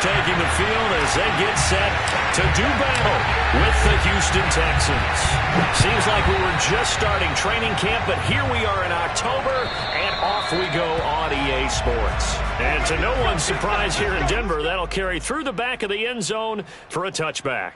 taking the field as they get set to do battle with the Houston Texans. Seems like we were just starting training camp, but here we are in October, and off we go on EA Sports. And to no one's surprise here in Denver, that'll carry through the back of the end zone for a touchback.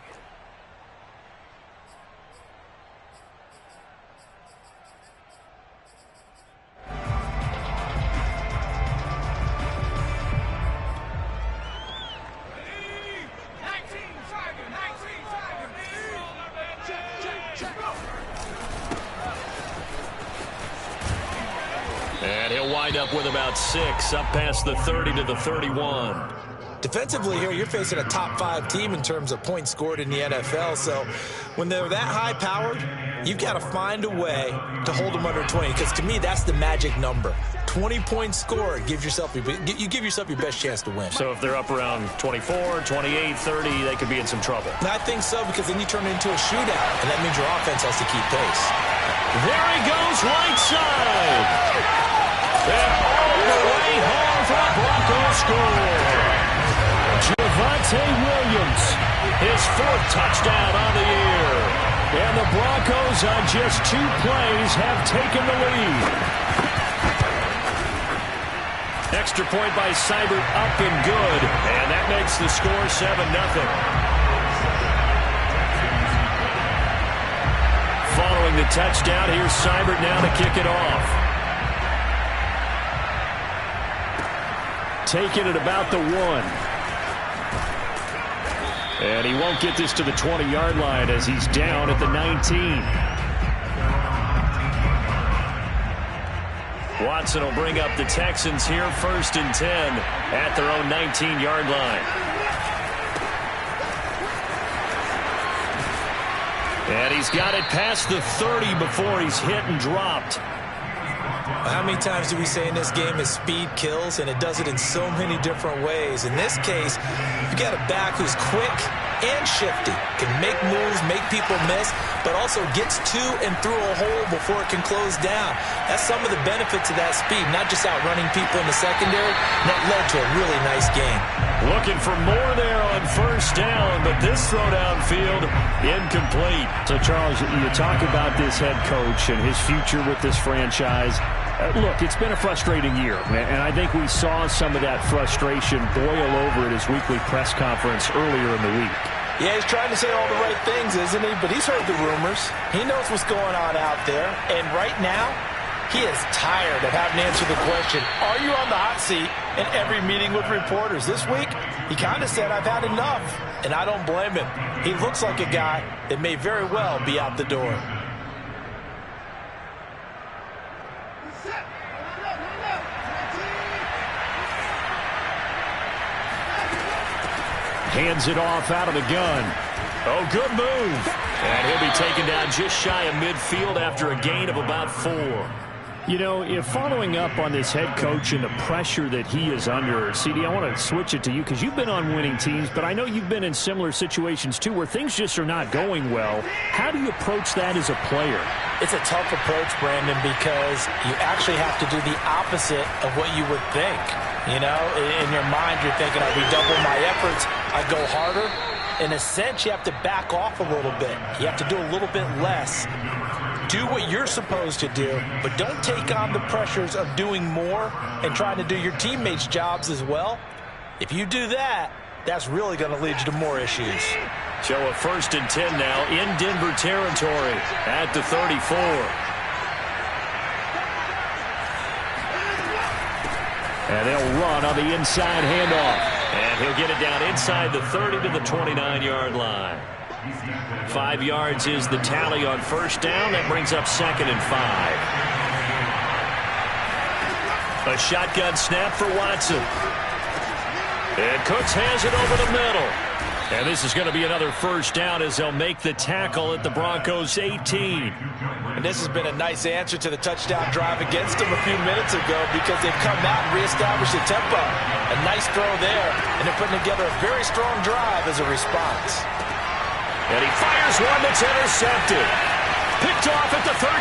And he'll wind up with about 6, up past the 30 to the 31. Defensively here, you're facing a top-5 team in terms of points scored in the NFL. So when they're that high-powered, you've got to find a way to hold them under 20. Because to me, that's the magic number. 20 points scored, you give yourself your best chance to win. So if they're up around 24, 28, 30, they could be in some trouble. And I think so, because then you turn it into a shootout, and that means your offense has to keep pace. There he goes, right side. And all the way home for a Broncos score. Javonte Williams, his 4th touchdown on the year. And the Broncos on just 2 plays have taken the lead. Extra point by Seibert, up and good. And that makes the score 7-0. Following the touchdown, here's Seibert now to kick it off. Taking it about the 1. And he won't get this to the 20-yard line as he's down at the 19. Watson will bring up the Texans here, 1st and 10 at their own 19-yard line. And he's got it past the 30 before he's hit and dropped. How many times do we say in this game that speed kills, and it does it in so many different ways? In this case, you got a back who's quick and shifty, can make moves, make people miss, but also gets to and through a hole before it can close down. That's some of the benefits of that speed, not just outrunning people in the secondary. And that led to a really nice game. Looking for more there on 1st down, but this throw downfield incomplete. So, Charles, you talk about this head coach and his future with this franchise. Look, it's been a frustrating year, and I think we saw some of that frustration boil over at his weekly press conference earlier in the week. Yeah, he's trying to say all the right things, isn't he? But he's heard the rumors. He knows what's going on out there. And right now, he is tired of having to answer the question, are you on the hot seat in every meeting with reporters? This week, he kind of said, I've had enough. And I don't blame him. He looks like a guy that may very well be out the door. Hands it off out of the gun. Oh, good move. And he'll be taken down just shy of midfield after a gain of about 4. You know, if following up on this head coach and the pressure that he is under, CD, I want to switch it to you because you've been on winning teams, but I know you've been in similar situations too where things just are not going well. How do you approach that as a player? It's a tough approach, Brandon, because you actually have to do the opposite of what you would think. You know, in your mind, you're thinking, I redouble my efforts, I go harder. In a sense, you have to back off a little bit. You have to do a little bit less. Do what you're supposed to do, but don't take on the pressures of doing more and trying to do your teammates' jobs as well. If you do that, that's really going to lead you to more issues. So a 1st and 10 now in Denver territory at the 34. And they'll run on the inside handoff. And he'll get it down inside the 30 to the 29-yard line. 5 yards is the tally on 1st down. That brings up 2nd and 5. A shotgun snap for Watson. And Cooks has it over the middle. And this is going to be another 1st down as they'll make the tackle at the Broncos 18. And this has been a nice answer to the touchdown drive against them a few minutes ago because they've come out and reestablished the tempo. A nice throw there, and they're putting together a very strong drive as a response. And he fires one that's intercepted. Picked off at the 13.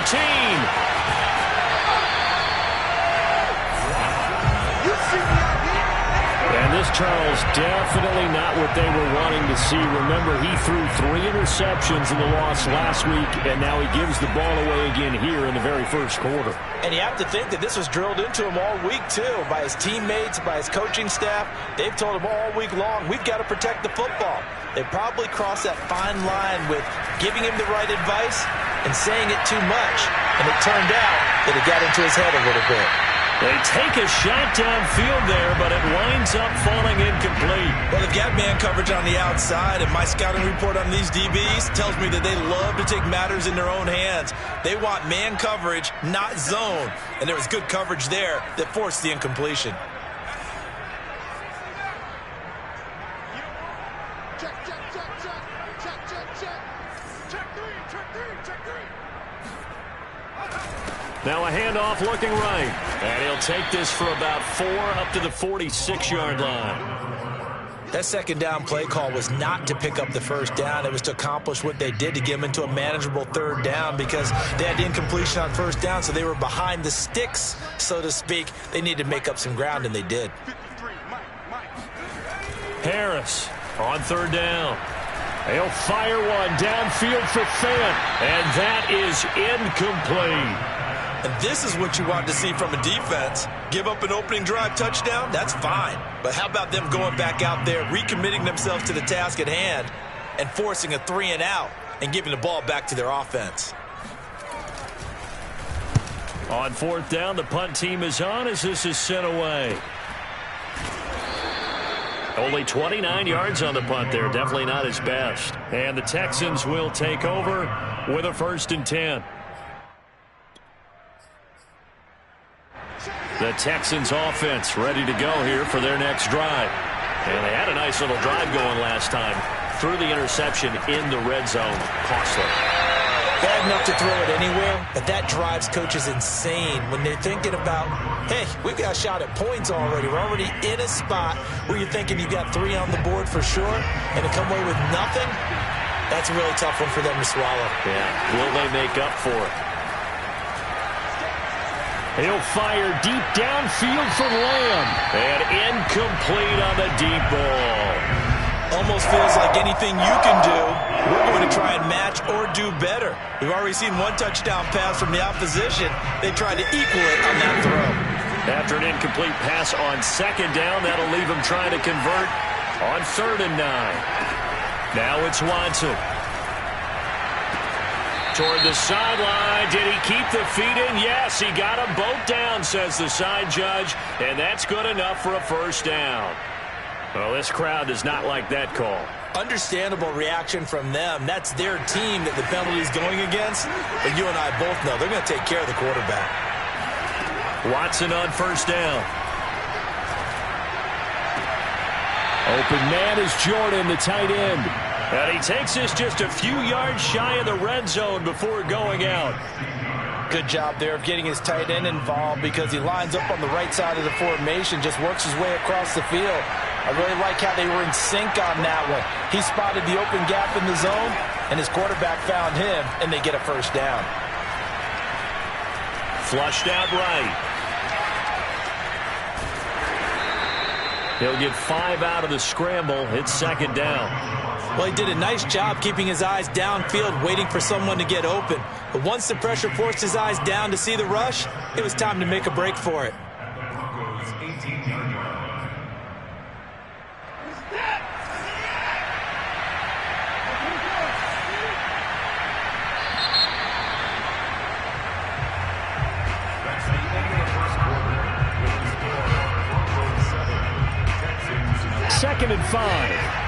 And this, Charles, definitely not what they were wanting to see. Remember, he threw 3 interceptions in the loss last week, and now he gives the ball away again here in the very first quarter. And you have to think that this was drilled into him all week, too, by his teammates, by his coaching staff. They've told him all week long, we've got to protect the football. They probably crossed that fine line with giving him the right advice and saying it too much. And it turned out that it got into his head a little bit. They take a shot downfield there, but it winds up falling incomplete. Well, they've got man coverage on the outside, and my scouting report on these DBs tells me that they love to take matters in their own hands. They want man coverage, not zone. And there was good coverage there that forced the incompletion. Now a handoff looking right. And he'll take this for about 4 up to the 46-yard line. That second down play call was not to pick up the first down. It was to accomplish what they did to get them into a manageable third down because they had incompletion on first down, so they were behind the sticks, so to speak. They needed to make up some ground, and they did. Harris on third down. He'll fire one downfield for Fant, and that is incomplete. And this is what you want to see from a defense. Give up an opening drive touchdown, that's fine. But how about them going back out there, recommitting themselves to the task at hand, and forcing a 3-and-out and giving the ball back to their offense? On fourth down, the punt team is on as this is sent away. Only 29 yards on the punt there. Definitely not his best. And the Texans will take over with a 1st and 10. The Texans offense ready to go here for their next drive. And they had a nice little drive going last time. Threw the interception in the red zone. Costly. Bad enough to throw it anywhere, but that drives coaches insane when they're thinking about, hey, we've got a shot at points already. We're already in a spot where you're thinking you've got 3 on the board for sure, and to come away with nothing, that's a really tough one for them to swallow. Yeah, will they make up for it? He'll fire deep downfield for Lamb. And incomplete on the deep ball. Almost feels like anything you can do, we're going to try and match or do better. We've already seen 1 touchdown pass from the opposition. They tried to equal it on that throw. After an incomplete pass on 2nd down, that'll leave him trying to convert on 3rd and 9. Now it's Watson. Toward the sideline. Did he keep the feet in? Yes, he got them both down, says the side judge. And that's good enough for a 1st down. Well, this crowd does not like that call. Understandable reaction from them. That's their team that the penalty's going against. But you and I both know they're going to take care of the quarterback. Watson on 1st down. Open man is Jordan, the tight end. And he takes this just a few yards shy of the red zone before going out. Good job there of getting his tight end involved because he lines up on the right side of the formation, just works his way across the field. I really like how they were in sync on that one. He spotted the open gap in the zone, and his quarterback found him, and they get a 1st down. Flushed out right. He'll get 5 out of the scramble. It's 2nd down. Well, he did a nice job keeping his eyes downfield, waiting for someone to get open. But once the pressure forced his eyes down to see the rush, it was time to make a break for it. Second and 5.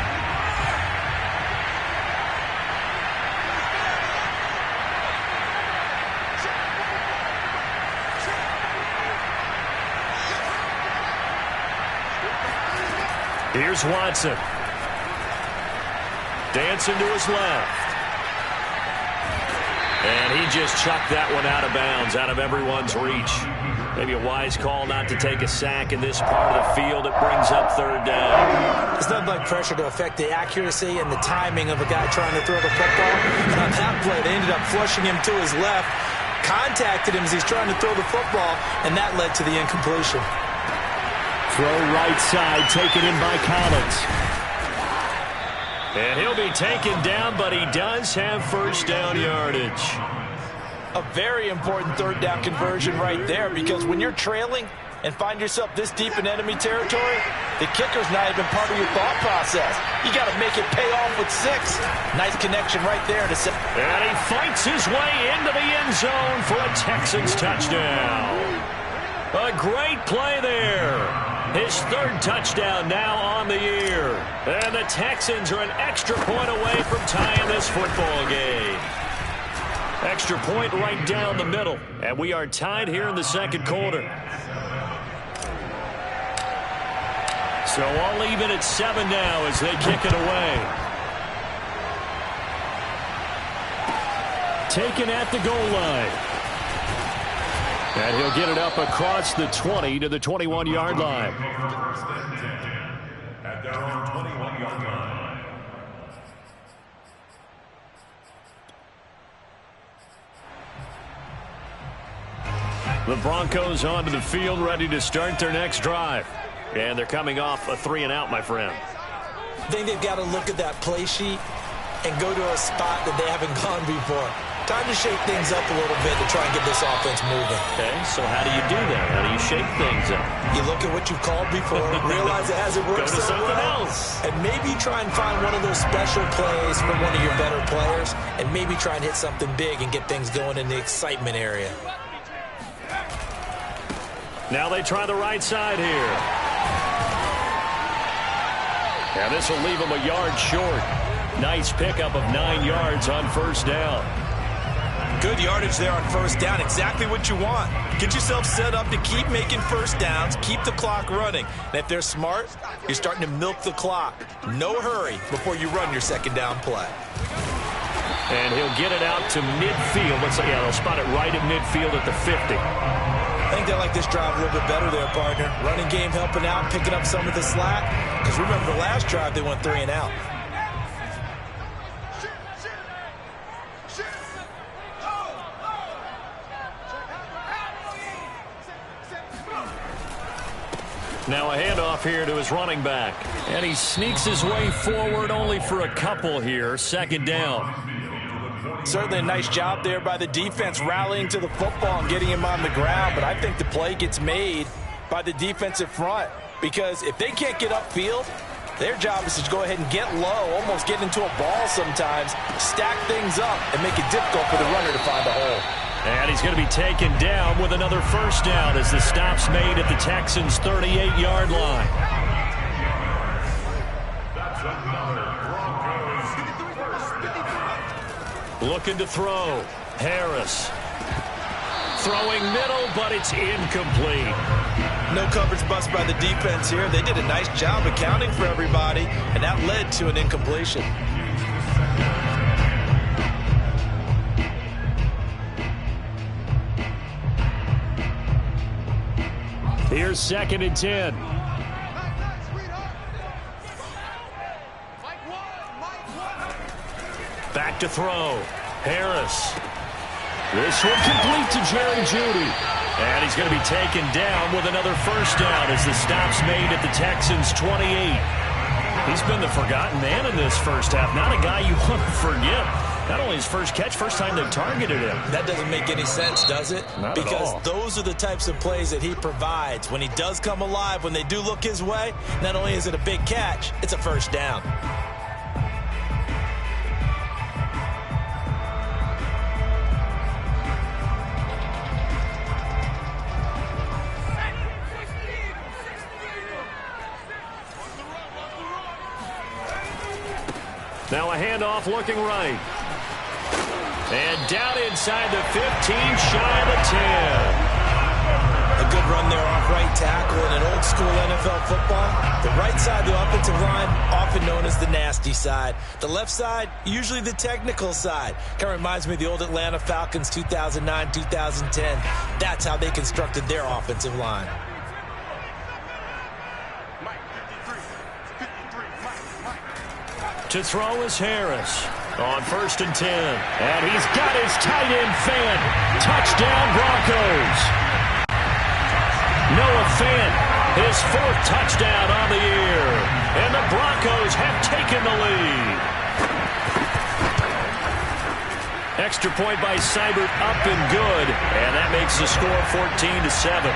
Here's Watson. Dancing to his left. And he just chucked that one out of bounds, out of everyone's reach. Maybe a wise call not to take a sack in this part of the field. It brings up 3rd down. It's nothing like pressure to affect the accuracy and the timing of a guy trying to throw the football. And on that play, they ended up flushing him to his left, contacted him as he's trying to throw the football, and that led to the incompletion. Throw right side, taken in by Collins. And he'll be taken down, but he does have first down yardage. A very important third down conversion right there, because when you're trailing and find yourself this deep in enemy territory, the kicker's not even part of your thought process. You got to make it pay off with 6. Nice connection right there. And he fights his way into the end zone for a Texans touchdown. A great play there. His third touchdown now on the year. And the Texans are an extra point away from tying this football game. Extra point right down the middle. And we are tied here in the second quarter. So all even at 7 now as they kick it away. Taken at the goal line. And he'll get it up across the 20 to the 21-yard line. At their own 21-yard line. The Broncos onto the field, ready to start their next drive. And they're coming off a 3-and-out, my friend. I think they've got to look at that play sheet and go to a spot that they haven't gone before. Time to shake things up a little bit to try and get this offense moving. Okay, so how do you do that? How do you shake things up? You look at what you've called before, realize it hasn't worked so something well, else. And maybe try and find one of those special plays from one of your better players, and maybe try and hit something big and get things going in the excitement area. Now they try the right side here. And this will leave him a yard short. Nice pickup of 9 yards on first down. Good yardage there on first down. Exactly what you want. Get yourself set up to keep making first downs, keep the clock running. And if they're smart, you're starting to milk the clock. No hurry before you run your second down play. And he'll get it out to midfield. Yeah, they'll spot it right at midfield at the 50. I think they like this drive a little bit better there, partner. Running game helping out, picking up some of the slack. Because remember the last drive, they went 3-and-out. Now a handoff here to his running back. And he sneaks his way forward only for a couple here. Second down. Certainly a nice job there by the defense rallying to the football and getting him on the ground. But I think the play gets made by the defensive front. Because if they can't get upfield, their job is to go ahead and get low, almost get into a ball sometimes, stack things up, and make it difficult for the runner to find a hole. And he's going to be taken down with another first down as the stop's made at the Texans' 38-yard line. Looking to throw. Harris. Throwing middle, but it's incomplete. No coverage bust by the defense here. They did a nice job accounting for everybody, and that led to an incompletion. Here's 2nd and 10. Back to throw. Harris. This one complete to Jerry Jeudy. And he's going to be taken down with another first down as the stop's made at the Texans' 28. He's been the forgotten man in this first half. Not a guy you want to forget. Not only his first catch, first time they've targeted him. That doesn't make any sense, does it? Not because at all. Those are the types of plays that he provides. When he does come alive, when they do look his way, not only is it a big catch, it's a first down. Now a handoff looking right. And down inside the 15, shy of the 10. A good run there off right tackle in an old school NFL football. The right side of the offensive line, often known as the nasty side. The left side, usually the technical side. Kind of reminds me of the old Atlanta Falcons 2009, 2010. That's how they constructed their offensive line. To throw is Harris on 1st and 10. And he's got his tight end Fant. Touchdown Broncos. Noah Fant His 4th touchdown on the year. And the Broncos have taken the lead. Extra point by Seibert, up and good. And that makes the score 14-7.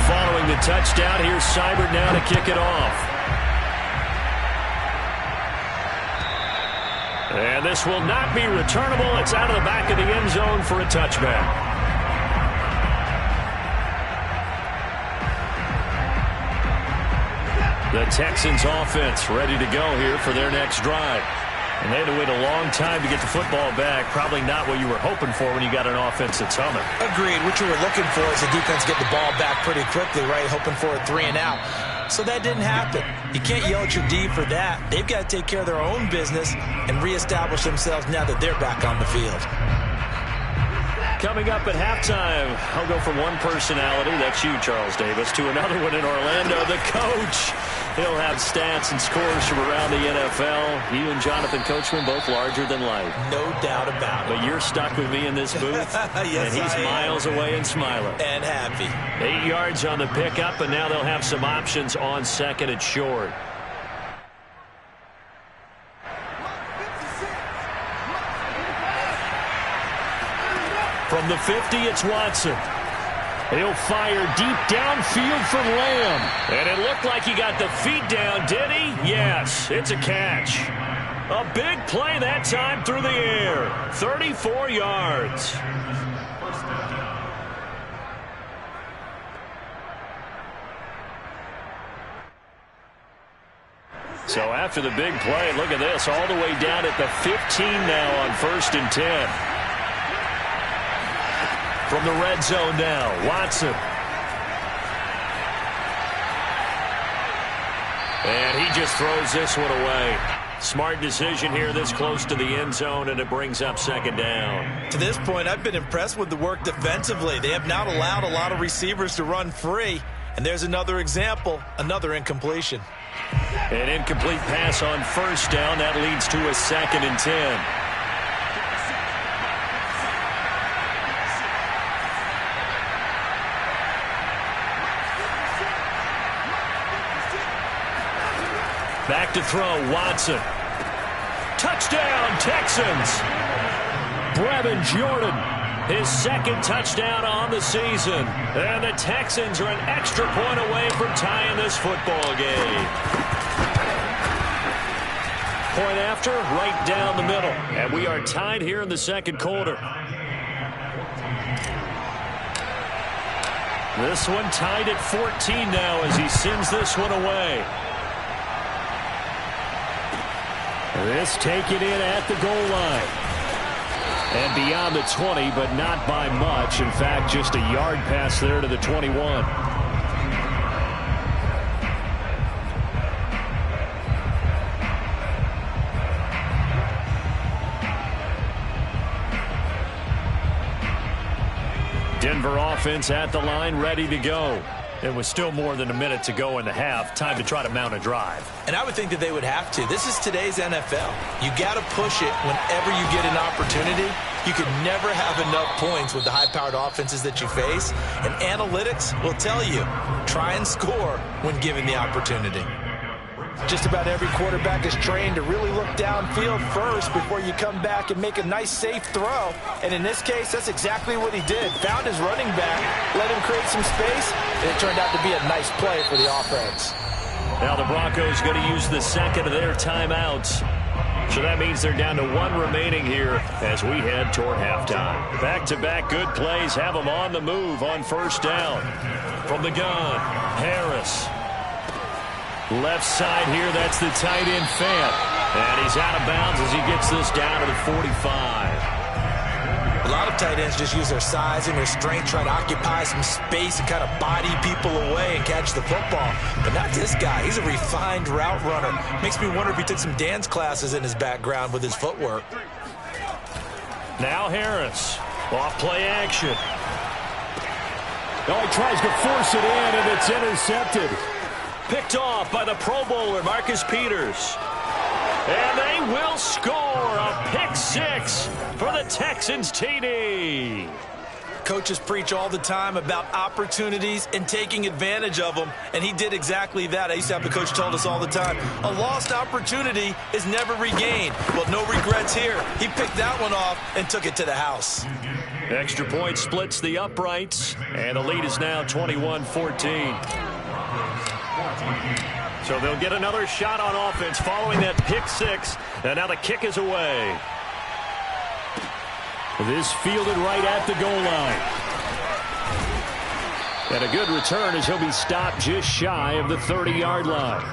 Following the touchdown, here's Seibert now to kick it off. And this will not be returnable. It's out of the back of the end zone for a touchback. The Texans offense ready to go here for their next drive. And they had to wait a long time to get the football back. Probably not what you were hoping for when you got an offense that's humming. Agreed. What you were looking for is the defense get the ball back pretty quickly, right? Hoping for a 3 and out. So that didn't happen. You can't yell at your D for that. They've got to take care of their own business and reestablish themselves now that they're back on the field. Coming up at halftime, I'll go from one personality, that's you, Charles Davis, to another one in Orlando, the coach. He'll have stats and scores from around the NFL. You and Jonathan Coachman both larger than life. No doubt about it. But you're stuck with me in this booth, yes, and he's miles away and smiling. And happy. 8 yards on the pickup, and now they'll have some options on 2nd and short. From the 50, it's Watson. He'll fire deep downfield for Lamb. And it looked like he got the feet down, did he? Yes, it's a catch. A big play that time through the air. 34 yards. So after the big play, look at this, all the way down at the 15 now on 1st and 10. From the red zone now, Watson. And he just throws this one away. Smart decision here this close to the end zone, and it brings up 2nd down. To this point, I've been impressed with the work defensively. They have not allowed a lot of receivers to run free. And there's another example, another incompletion. An incomplete pass on 1st down. That leads to a 2nd and 10. Back to throw, Watson. Touchdown, Texans. Brevin Jordan, his 2nd touchdown on the season. And the Texans are an extra point away from tying this football game. Point after, right down the middle. And we are tied here in the 2nd quarter. This one tied at 14 now as he sends this one away. This taken in at the goal line. And beyond the 20, but not by much. In fact, just a yard pass there to the 21. Denver offense at the line, ready to go. It was still more than a minute to go in the half. Time to try to mount a drive. And I would think that they would have to. This is today's NFL. You got to push it whenever you get an opportunity. You could never have enough points with the high-powered offenses that you face. And analytics will tell you, try and score when given the opportunity. Just about every quarterback is trained to really look downfield first before you come back and make a nice, safe throw. And in this case, that's exactly what he did. Found his running back, let him create some space, and it turned out to be a nice play for the offense. Now the Broncos going to use the 2nd of their timeouts. So that means they're down to 1 remaining here as we head toward halftime. Back-to-back good plays have them on the move on 1st down. From the gun, Harris. Left side here, that's the tight end Fant. And he's out of bounds as he gets this down to the 45. A lot of tight ends just use their size and their strength, try to occupy some space and kind of body people away and catch the football. But not this guy. He's a refined route runner. Makes me wonder if he took some dance classes in his background with his footwork. Now Harris. Off play action. Oh, he tries to force it in, and it's intercepted. Picked off by the Pro Bowler, Marcus Peters. And they will score a pick 6 for the Texans TD. Coaches preach all the time about opportunities and taking advantage of them, and he did exactly that. I used to have a coach told us all the time, a lost opportunity is never regained. Well, no regrets here. He picked that one off and took it to the house. Extra point splits the uprights, and the lead is now 21-14. So they'll get another shot on offense following that pick six, and now the kick is away. This fielded right at the goal line. And a good return as he'll be stopped just shy of the 30-yard line.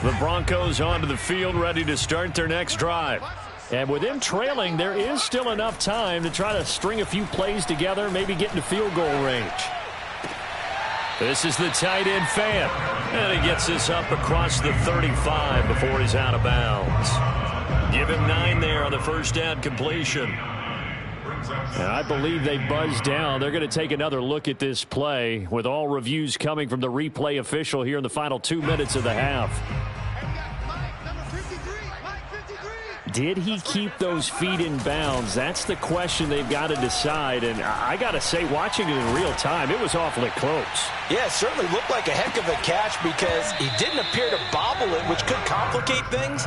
The Broncos onto the field, ready to start their next drive. And with them trailing, there is still enough time to try to string a few plays together, maybe get into field goal range. This is the tight end fan. And he gets this up across the 35 before he's out of bounds. Give him 9 there on the first down completion. And I believe they buzzed down. They're going to take another look at this play with all reviews coming from the replay official here in the final 2 minutes of the half. Did he keep those feet in bounds? That's the question they've got to decide. And I got to say, watching it in real time, it was awfully close. Yeah, it certainly looked like a heck of a catch because he didn't appear to bobble it, which could complicate things.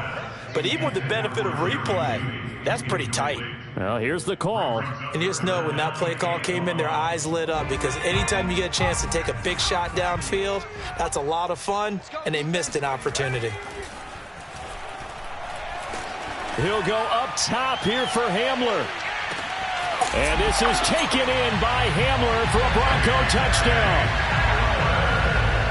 But even with the benefit of replay, that's pretty tight. Well, here's the call. And you just know when that play call came in, their eyes lit up because anytime you get a chance to take a big shot downfield, that's a lot of fun, and they missed an opportunity. He'll go up top here for Hamler. And this is taken in by Hamler for a Bronco touchdown.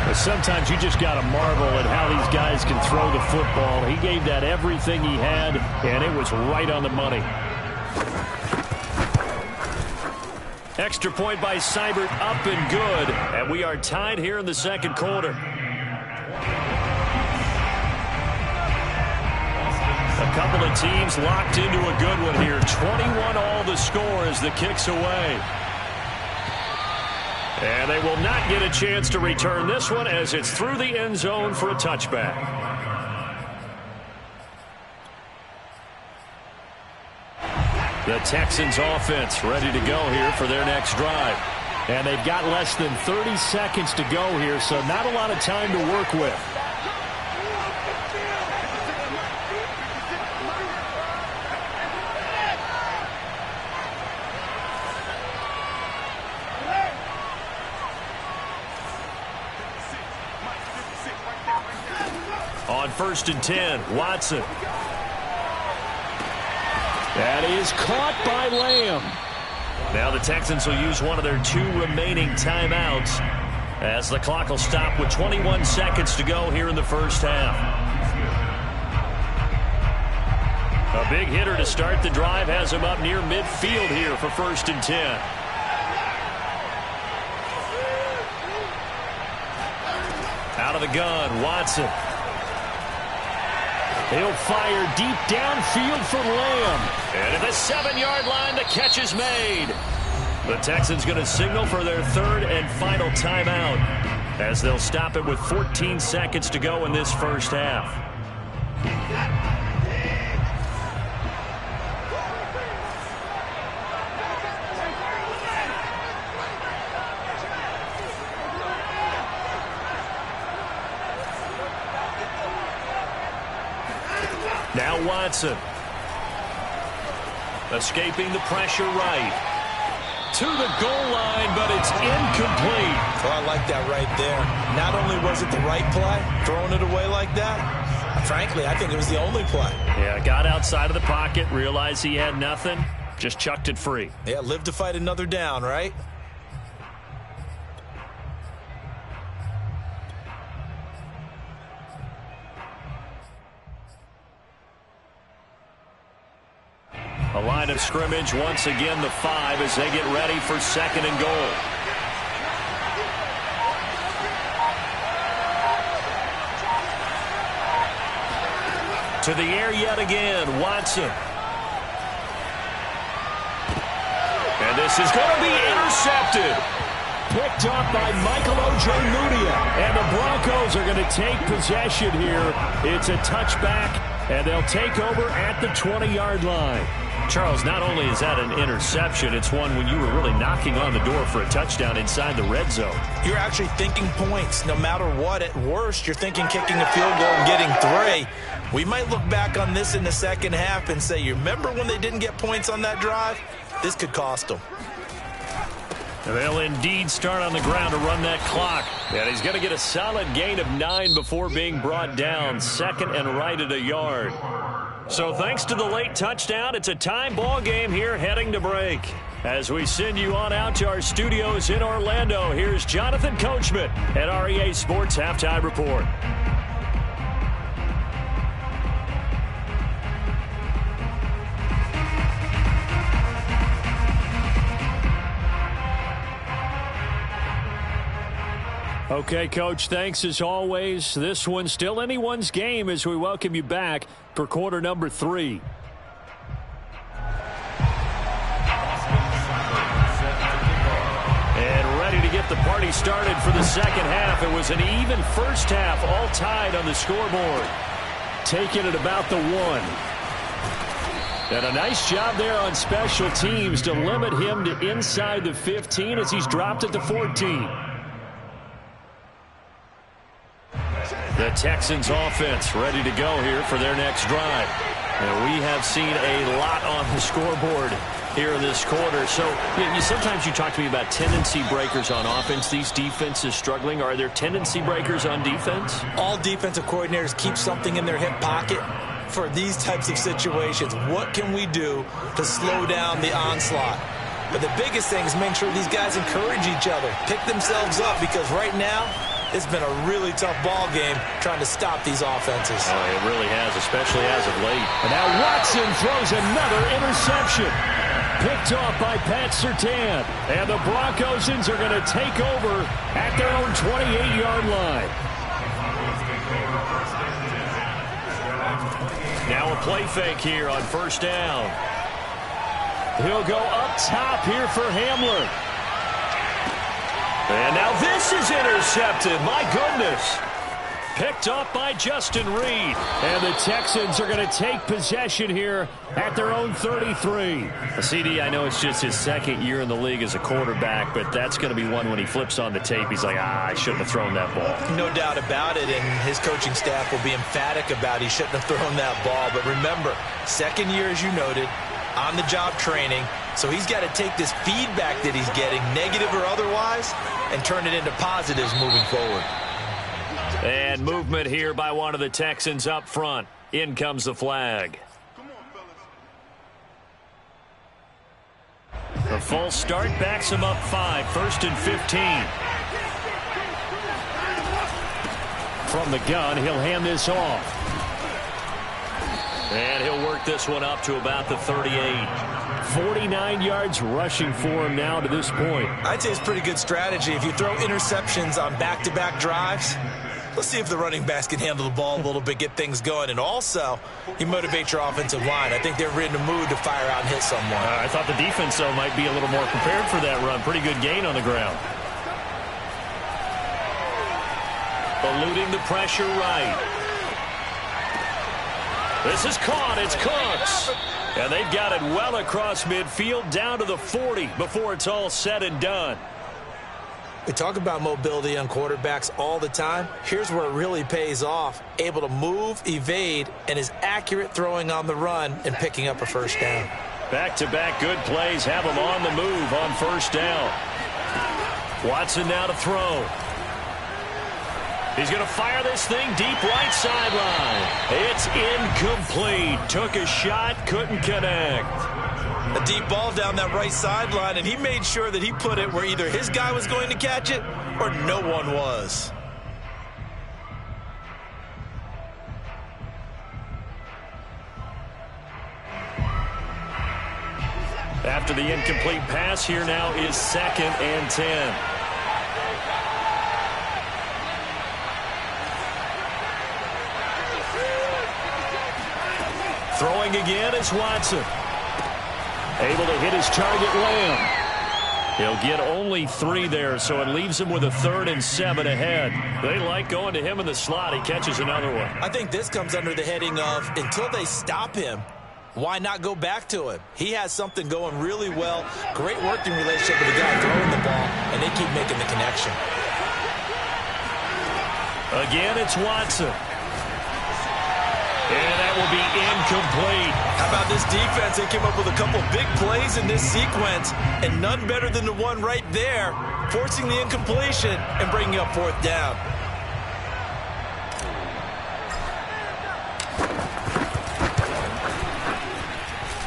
But sometimes you just got to marvel at how these guys can throw the football. He gave that everything he had, and it was right on the money. Extra point by Seibert, up and good. And we are tied here in the second quarter. A couple of teams locked into a good one here. 21 all the score as the kick's away. And they will not get a chance to return this one as it's through the end zone for a touchback. The Texans offense ready to go here for their next drive. And they've got less than 30 seconds to go here, so not a lot of time to work with. On 1st and 10, Watson. That is caught by Lamb. Now the Texans will use one of their 2 remaining timeouts as the clock will stop with 21 seconds to go here in the first half. A big hitter to start the drive has him up near midfield here for 1st and 10. Out of the gun, Watson. He'll fire deep downfield for Lamb. And at the 7-yard line, the catch is made. The Texans going to signal for their 3rd and final timeout as they'll stop it with 14 seconds to go in this first half. Now Watson. Escaping the pressure right. To the goal line, but it's incomplete. Oh, I like that right there. Not only was it the right play, throwing it away like that, frankly, I think it was the only play. Yeah, got outside of the pocket, realized he had nothing, just chucked it free. Yeah, live to fight another down, right? A line of scrimmage, once again the 5 as they get ready for 2nd and goal. To the air yet again, Watson. And this is going to be intercepted. picked off by Michael Ojemudia. And the Broncos are going to take possession here. It's a touchback, and they'll take over at the 20-yard line. Charles, not only is that an interception, it's one when you were really knocking on the door for a touchdown inside the red zone. You're actually thinking points. No matter what, at worst, you're thinking kicking a field goal and getting 3. We might look back on this in the second half and say, you remember when they didn't get points on that drive? This could cost them. They'll indeed start on the ground to run that clock. And he's going to get a solid gain of 9 before being brought down. Second and right at a yard. So thanks to the late touchdown, it's a tie ball game here heading to break. As we send you on out to our studios in Orlando, here's Jonathan Coachman at REA Sports Halftime Report. Okay, Coach, thanks as always. This one's still anyone's game as we welcome you back for quarter number 3. And ready to get the party started for the second half. It was an even first half, all tied on the scoreboard. Taking it about the 1. And a nice job there on special teams to limit him to inside the 15 as he's dropped at the 14. The Texans offense ready to go here for their next drive. And we have seen a lot on the scoreboard here in this quarter. So sometimes you talk to me about tendency breakers on offense. These defenses struggling. Are there tendency breakers on defense? All defensive coordinators keep something in their hip pocket for these types of situations. What can we do to slow down the onslaught? But the biggest thing is make sure these guys encourage each other, pick themselves up, because right now, it's been a really tough ball game trying to stop these offenses. Oh, it really has, especially as of late. And now Watson throws another interception. Picked off by Pat Surtain. And the Broncosins are going to take over at their own 28-yard line. Now a play fake here on first down. He'll go up top here for Hamler. And now this is intercepted. My goodness. Picked off by Justin Reed. And the Texans are going to take possession here at their own 33. CD, I know it's just his second year in the league as a quarterback, but that's going to be one when he flips on the tape. He's like, I shouldn't have thrown that ball. No doubt about it, and his coaching staff will be emphatic about he shouldn't have thrown that ball. But remember, second year, as you noted, on-the-job training. So he's got to take this feedback that he's getting, negative or otherwise, and turn it into positives moving forward. And movement here by one of the Texans up front. In comes the flag. The false start backs him up 5, 1st and 15. From the gun, he'll hand this off. And he'll work this one up to about the 38. 49 yards rushing for him now to this point. I'd say it's pretty good strategy. If you throw interceptions on back-to-back drives, let's see if the running backs can handle the ball a little bit, get things going. And also, you motivate your offensive line. I think they're in the mood to fire out and hit someone. I thought the defense, though, might be a little more prepared for that run. Pretty good gain on the ground. Eluding the pressure right. This is caught. It's Cooks. And they've got it well across midfield down to the 40 before it's all said and done. We talk about mobility on quarterbacks all the time. Here's where it really pays off. Able to move, evade, and is accurate throwing on the run and picking up a first down. Back-to-back good plays have him on the move on first down. Watson now to throw. He's going to fire this thing deep right sideline. It's incomplete. Took a shot, couldn't connect. A deep ball down that right sideline, and he made sure that he put it where either his guy was going to catch it or no one was. After the incomplete pass, here now is 2nd and 10. Throwing again is Watson. Able to hit his target, Lamb. He'll get only 3 there, so it leaves him with a 3rd and 7 ahead. They like going to him in the slot. He catches another one. I think this comes under the heading of until they stop him, why not go back to him? He has something going really well. Great working relationship with the guy throwing the ball, and they keep making the connection. Again, it's Watson. And that will be incomplete. How about this defense? They came up with a couple big plays in this sequence, and none better than the one right there, forcing the incompletion and bringing up 4th down.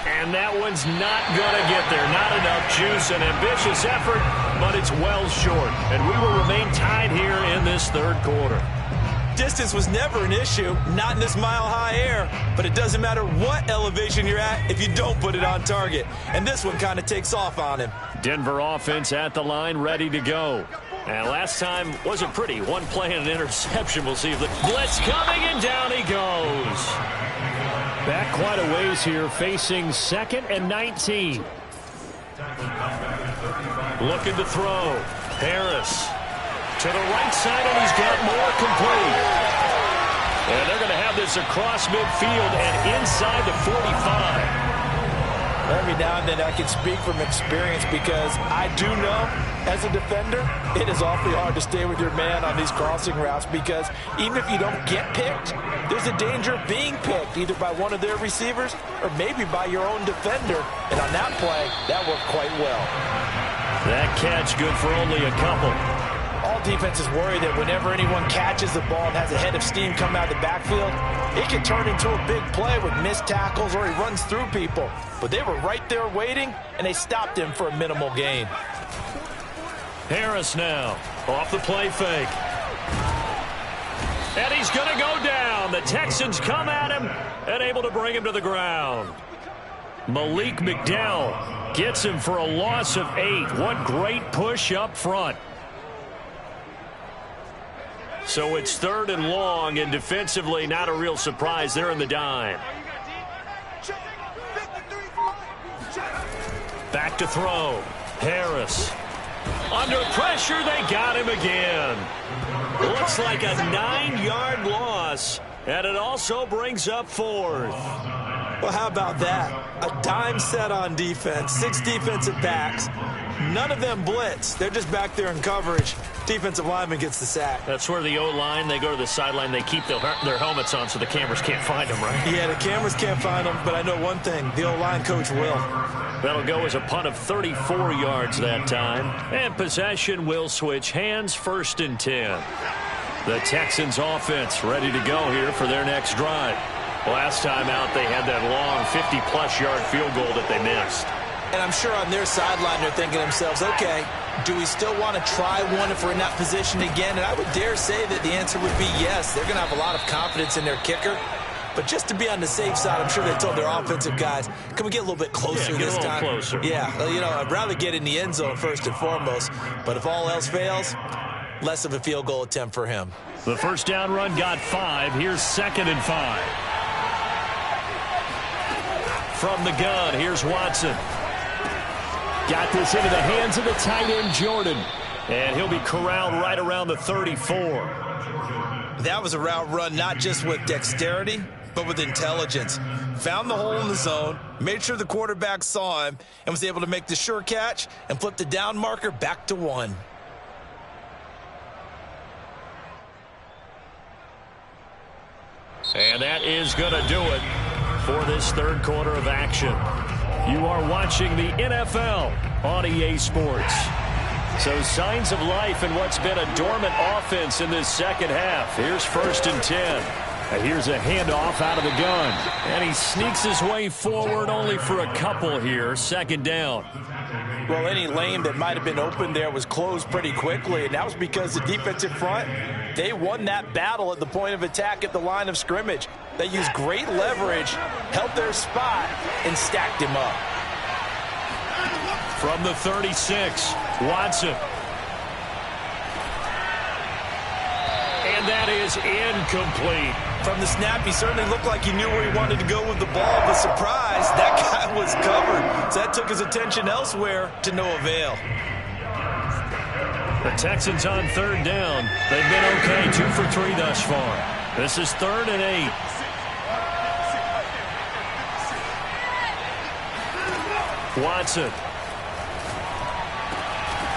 And that one's not going to get there. Not enough juice. An ambitious effort, but it's well short. And we will remain tied here in this 3rd quarter. Distance was never an issue, not in this mile-high air, but it doesn't matter what elevation you're at if you don't put it on target. And this one kind of takes off on him. Denver offense at the line, ready to go. And last time wasn't pretty. One play and an interception. We'll see if the blitz coming, and down he goes. Back quite a ways here, facing 2nd and 19. Looking to throw. Harris. To the right side, and he's got more complete. And they're going to have this across midfield and inside the 45. Every now and then I can speak from experience because I do know, as a defender, it is awfully hard to stay with your man on these crossing routes because even if you don't get picked, there's a danger of being picked either by one of their receivers or maybe by your own defender. And on that play, that worked quite well. That catch good for only a couple. All defenses worry that whenever anyone catches the ball and has a head of steam come out of the backfield, it can turn into a big play with missed tackles or he runs through people. But they were right there waiting, and they stopped him for a minimal gain. Harris now off the play fake. And he's going to go down. The Texans come at him and able to bring him to the ground. Malik McDowell gets him for a loss of 8. What great push up front. So it's 3rd and long, and defensively not a real surprise. They're in the dime. Back to throw. Harris. Under pressure, they got him again. Looks like a 9-yard loss, and it also brings up 4th. Well, how about that? A dime set on defense, 6 defensive backs. None of them blitz. They're just back there in coverage. Defensive lineman gets the sack. That's where the O-line, they go to the sideline, they keep their helmets on so the cameras can't find them, right? Yeah, the cameras can't find them, but I know one thing. The O-line coach will. That'll go as a punt of 34 yards that time. And possession will switch hands, 1st and 10. The Texans offense ready to go here for their next drive. Last time out, they had that long 50-plus yard field goal that they missed. And I'm sure on their sideline they're thinking to themselves, okay, do we still want to try one if we're in that position again? And I would dare say that the answer would be yes. They're going to have a lot of confidence in their kicker. But just to be on the safe side, I'm sure they told their offensive guys, can we get a little bit closer this time? Closer. Yeah, well, you know, I'd rather get in the end zone first and foremost. But if all else fails, less of a field goal attempt for him. The first down run got 5. Here's 2nd and 5. From the gun, here's Watson. Got this into the hands of the tight end, Jordan. And he'll be corralled right around the 34. That was a route run not just with dexterity, but with intelligence. Found the hole in the zone, made sure the quarterback saw him, and was able to make the sure catch and flip the down marker back to 1. And that is going to do it for this 3rd quarter of action. You are watching the NFL on EA Sports. So signs of life in what's been a dormant offense in this second half. Here's 1st and 10. And here's a handoff out of the gun. And he sneaks his way forward only for a couple here. 2nd down. Well, any lane that might have been open there was closed pretty quickly, and that was because the defensive front, they won that battle at the point of attack at the line of scrimmage. They used great leverage, held their spot, and stacked him up. From the 36, Watson. And that is incomplete. From the snap, he certainly looked like he knew where he wanted to go with the ball, but surprise, that guy was covered. So that took his attention elsewhere to no avail. The Texans on third down. They've been okay, 2 for 3 thus far. This is 3rd and 8. Watson.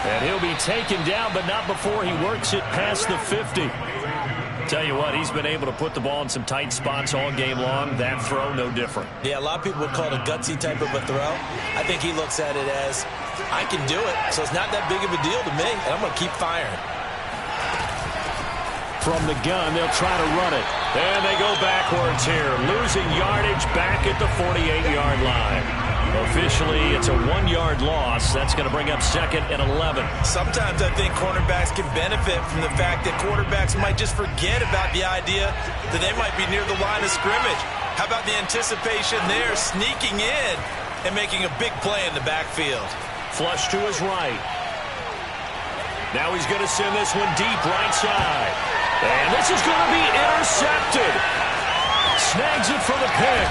And he'll be taken down, but not before he works it past the 50. Tell you what, he's been able to put the ball in some tight spots all game long. That throw, no different. Yeah, a lot of people would call it a gutsy type of a throw. I think he looks at it as, I can do it, so it's not that big of a deal to me, and I'm going to keep firing. From the gun, they'll try to run it. And they go backwards here, losing yardage back at the 48-yard line. Officially, it's a 1-yard loss. That's going to bring up 2nd and 11. Sometimes I think cornerbacks can benefit from the fact that quarterbacks might just forget about the idea that they might be near the line of scrimmage. How about the anticipation there, sneaking in and making a big play in the backfield? Flush to his right. Now he's going to send this one deep right side. And this is going to be intercepted. Snags it for the pick.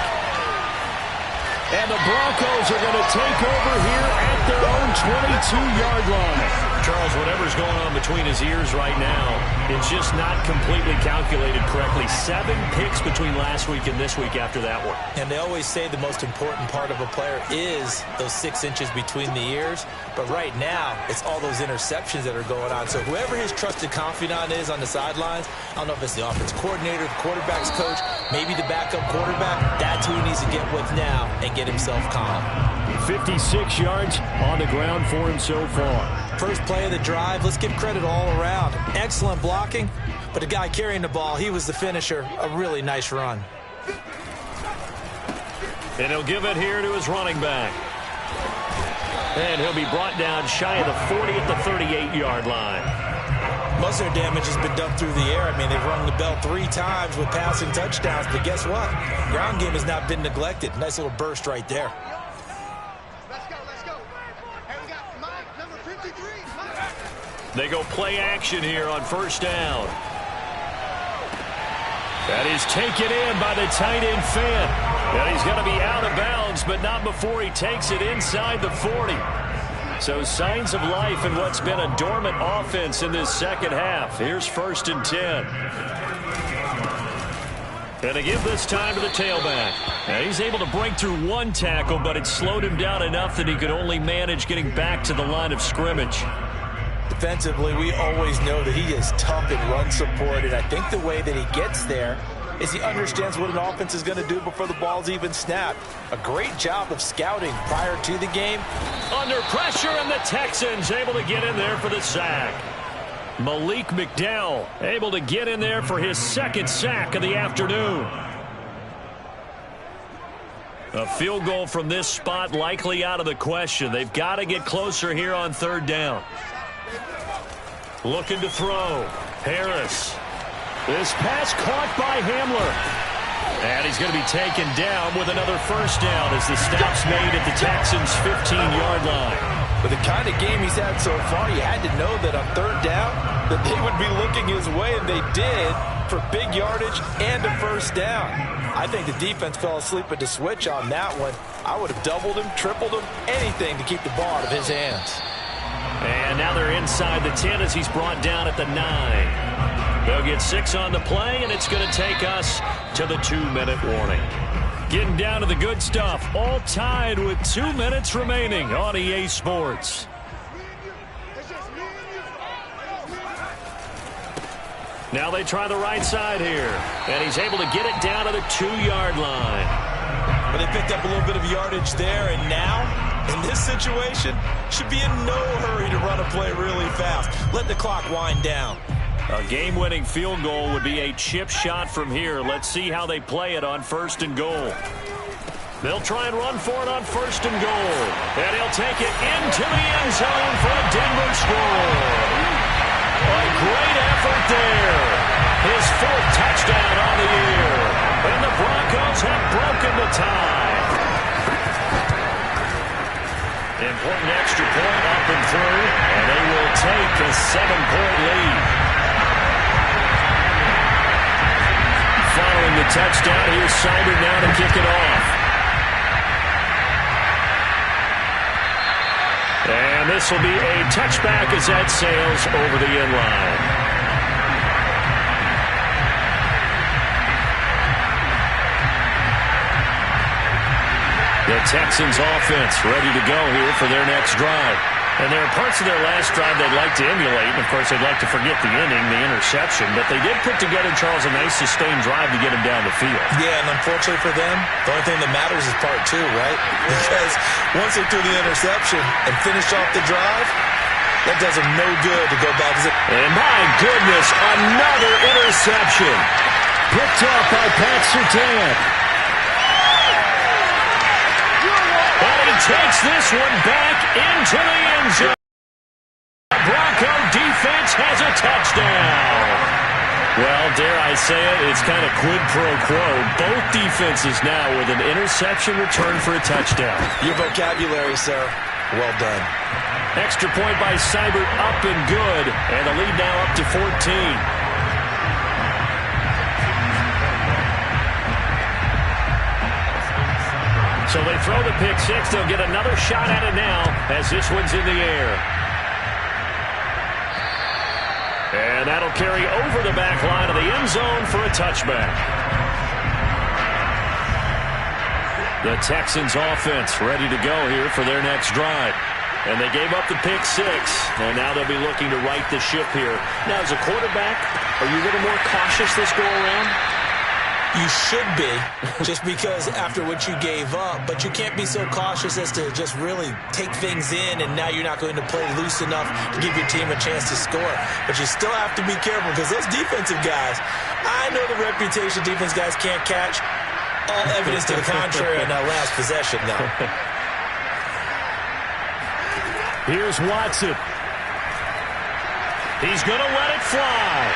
And the Broncos are going to take over here at their own 22-yard line. Charles, whatever's going on between his ears right now, it's just not completely calculated correctly. 7 picks between last week and this week after that one. And they always say the most important part of a player is those 6 inches between the ears. But right now, it's all those interceptions that are going on. So whoever his trusted confidant is on the sidelines, I don't know if it's the offensive coordinator, the quarterback's coach, maybe the backup quarterback, that's who he needs to get with now and get himself calm. 56 yards on the ground for him so far. First play of the drive, let's give credit all around. Excellent blocking, but the guy carrying the ball, he was the finisher. A really nice run. And he'll give it here to his running back. And he'll be brought down shy of the 40 at the 38-yard line. Most of their damage has been done through the air. I mean, they've rung the bell 3 times with passing touchdowns, but guess what? Ground game has not been neglected. Nice little burst right there. They go play action here on first down. That is taken in by the tight end Fant. And he's going to be out of bounds, but not before he takes it inside the 40. So signs of life in what's been a dormant offense in this second half. Here's 1st and 10. And they give this time to the tailback. Now he's able to break through 1 tackle, but it slowed him down enough that he could only manage getting back to the line of scrimmage. Defensively, we always know that he is tough in run support, and I think the way that he gets there is he understands what an offense is going to do before the ball's even snapped. A great job of scouting prior to the game. Under pressure, and the Texans able to get in there for the sack. Malik McDowell able to get in there for his 2nd sack of the afternoon. A field goal from this spot likely out of the question. They've got to get closer here on 3rd down. Looking to throw. Harris. This pass caught by Hamler. And he's going to be taken down with another first down as the stop's made at the Texans' 15-yard line. With the kind of game he's had so far, you had to know that on 3rd down that they would be looking his way, and they did, for big yardage and a first down. I think the defense fell asleep at the switch on that one. I would have doubled him, tripled him, anything to keep the ball out of his hands. And now they're inside the 10 as he's brought down at the 9. They'll get 6 on the play, and it's going to take us to the 2-minute warning. Getting down to the good stuff, all tied with 2 minutes remaining on EA Sports. Now they try the right side here, and he's able to get it down to the 2-yard line. But they picked up a little bit of yardage there, and now, in this situation, should be in no hurry to run a play really fast. Let the clock wind down. A game-winning field goal would be a chip shot from here. Let's see how they play it on 1st and goal. They'll try and run for it on 1st and goal. And he'll take it into the end zone for a Denver score. A great effort there. His 4th touchdown on the year. And the Broncos have broken the tie. Important extra point up and through, and they will take a 7-point lead. Following the touchdown, here's Sider now to kick it off. And this this will be a touchback as that sails over the end line. The Texans offense ready to go here for their next drive. And there are parts of their last drive they'd like to emulate. And, of course, they'd like to forget the inning, the interception. But they did put together, Charles, a nice sustained drive to get him down the field. Yeah, and unfortunately for them, the only thing that matters is part two, right? Because once they threw the interception and finished off the drive, that does them no good to go back. And, my goodness, another interception. Picked up by Pat Surtain. And he takes this one back into the end zone. The Bronco defense has a touchdown. Well, dare I say it, it's kind of quid pro quo. Both defenses now with an interception return for a touchdown. Your vocabulary, sir. Well done. Extra point by Seibert, up and good. And the lead now up to 14. So they throw the pick six. They'll get another shot at it now as this one's in the air. And that'll carry over the back line of the end zone for a touchback. The Texans offense ready to go here for their next drive. And they gave up the pick six. And now they'll be looking to right the ship here. Now, as a quarterback, are you a little more cautious this go around? You should be, just because after what you gave up. But you can't be so cautious as to just really take things in, and now you're not going to play loose enough to give your team a chance to score. But you still have to be careful because those defensive guys, I know the reputation defense guys can't catch. All evidence to the contrary in that last possession, though. Here's Watson. He's going to let it fly.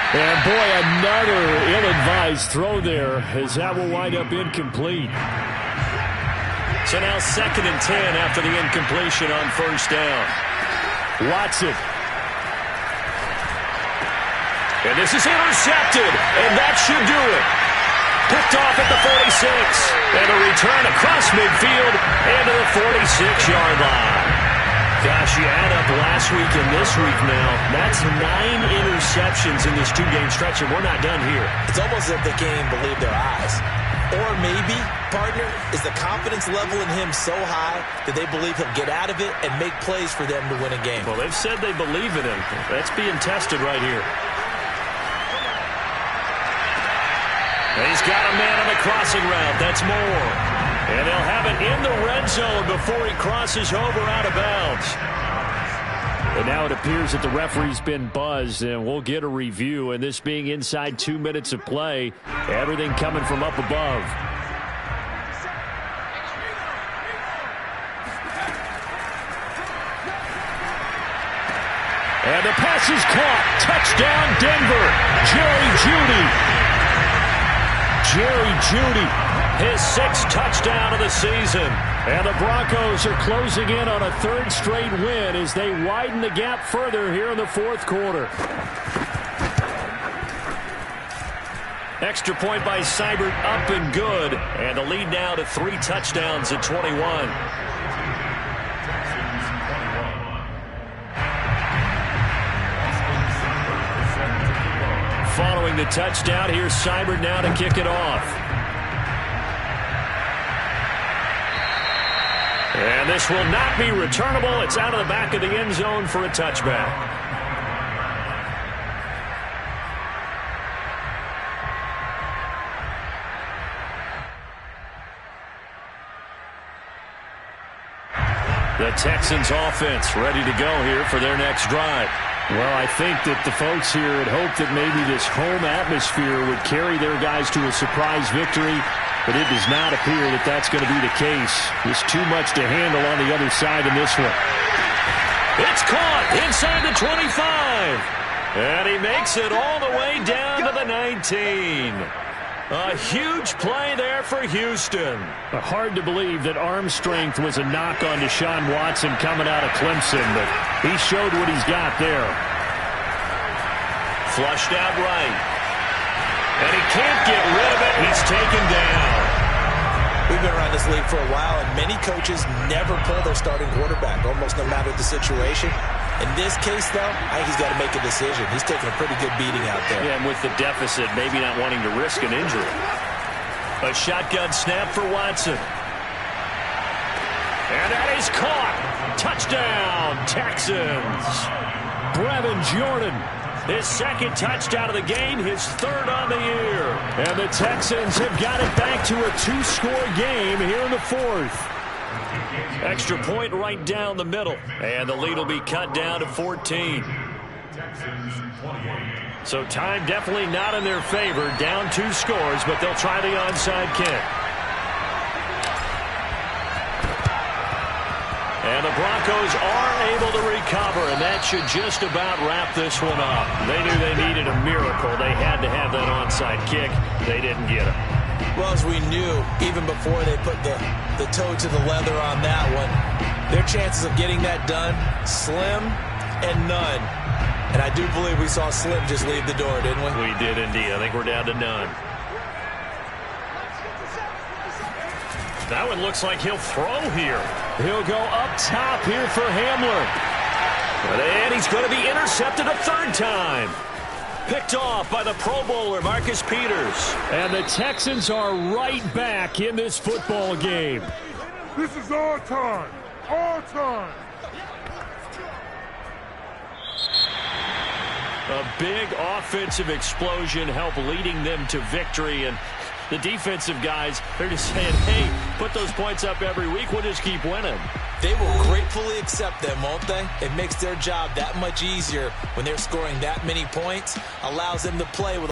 And, boy, another ill-advised throw there as that will wind up incomplete. So now 2nd and 10 after the incompletion on first down. Watson. And this is intercepted, and that should do it. Picked off at the 46. And a return across midfield and to the 46-yard line. Gosh, you add up last week and this week now. That's 9 interceptions in this two-game stretch, and we're not done here. It's almost as if they can't even believe their eyes. Or maybe, partner, is the confidence level in him so high that they believe he'll get out of it and make plays for them to win a game. Well, they've said they believe in him. That's being tested right here. And he's got a man on the crossing route. That's Moore. And they'll have it in the red zone before he crosses over out of bounds. And now it appears that the referee's been buzzed, and we'll get a review. And this being inside 2 minutes of play, everything coming from up above. And the pass is caught. Touchdown, Denver. Jerry Jeudy. His 6th touchdown of the season. And the Broncos are closing in on a 3rd straight win as they widen the gap further here in the 4th quarter. Extra point by Seibert, up and good. And the lead now to 3 touchdowns at 21. Following the touchdown, here's Seibert now to kick it off. And this will not be returnable. It's out of the back of the end zone for a touchback. The Texans offense ready to go here for their next drive. Well, I think that the folks here had hoped that maybe this home atmosphere would carry their guys to a surprise victory, but it does not appear that that's going to be the case. There's too much to handle on the other side in this one. It's caught inside the 25. And he makes it all the way down to the 19. A huge play there for Houston. Hard to believe that arm strength was a knock on Deshaun Watson coming out of Clemson, but he showed what he's got there. Flushed out right. And he can't get rid of it. He's taken down. We've been around this league for a while, and many coaches never pull their starting quarterback, almost no matter the situation. In this case, though, I think he's got to make a decision. He's taking a pretty good beating out there. Yeah, and with the deficit, maybe not wanting to risk an injury. A shotgun snap for Watson. And that is caught. Touchdown, Texans. Brevin Jordan, his second touchdown of the game, his third on the year. And the Texans have got it back to a 2-score game here in the fourth. Extra point right down the middle. And the lead will be cut down to 14. So time definitely not in their favor. Down 2 scores, but they'll try the onside kick. And the Broncos are able to recover, and that should just about wrap this one up. They knew they needed a miracle. They had to have that onside kick. They didn't get it. Well, as we knew, even before they put the toe to the leather on that one, their chances of getting that done, slim and none. And I do believe we saw Slim just leave the door, didn't we? We did indeed. I think we're down to none. That one looks like he'll throw here. He'll go up top here for Hamler. And he's going to be intercepted a third time. Picked off by the Pro Bowler, Marcus Peters. And the Texans are right back in this football game. This is our time. Our time. A big offensive explosion helped leading them to victory. And the defensive guys, they're just saying, hey, put those points up every week. We'll just keep winning. They will gratefully accept them, won't they? It makes their job that much easier when they're scoring that many points. Allows them to play with